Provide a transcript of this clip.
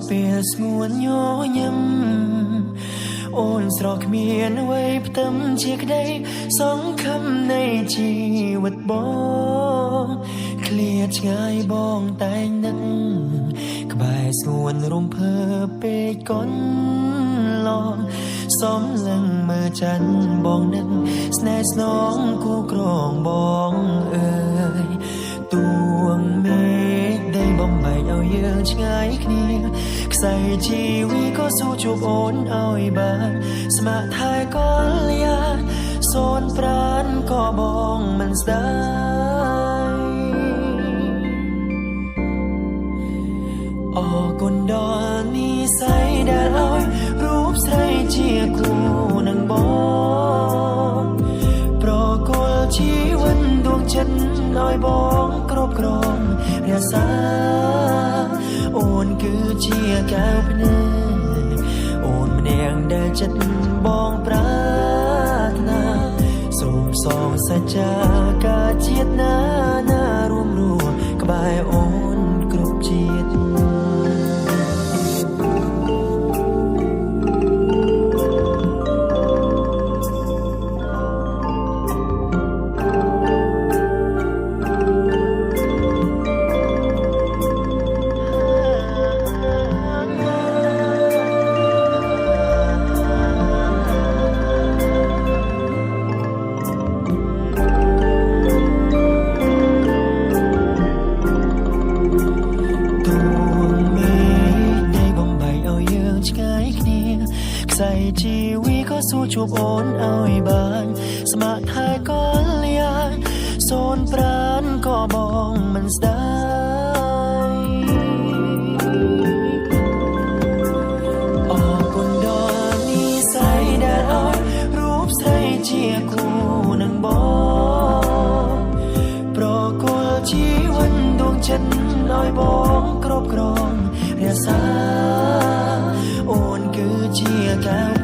ពេលស្ងួនញញឹមអូនស្រកគ្មានអ្វីផ្ទឹមជាក្តីសង្ឃឹមនៃជីវិតបងឃ្លាតឆ្ងាយបងតែងនឹកក្បែរស្ងួនរំភើបពេកកូនឡងសំឡឹងមើលចាន់បងនឹកស្នេហ៍ស្នងគូក្រងបងអើយទួងមេឃដីបំបែកឲ្យយើងឆ្ងាយគ្នាខ្សែជីវីក៏ស៊ូជួបអូនឲ្យបានស្ម័គ្រថែកលយាសូនប្រានក៏បងមិនស្ដាយអរគុណដល់និស្ស័យដែលឲ្យរូបស្រីជាគូនឹងបងប្រគល់ជីវិតដួងចិត្តឲ្យបងគ្រប់គ្រងរក្សាអូនគឺជាកែវភ្នែកអូនម្នាក់ដែលចិត្តបងប្រាថ្នាសូមសងសច្ចាការជាតិណារួមរស់ក្បែរអូនគ្រប់ជាតិខ្សែជីវីក៏ស៊ូជួបអូនឲ្យបានស្ម័គ្រថែកលយាសូនប្រានក៏បងមិនស្ដាយអរគុណដល់និស្ស័យដែលឲ្យរូបស្រីជាគូនឹងបងប្រគល់ជីវិតដួងចិត្តឲ្យបងគ្រប់គ្រងរក្សាអូនគឺជាកែវ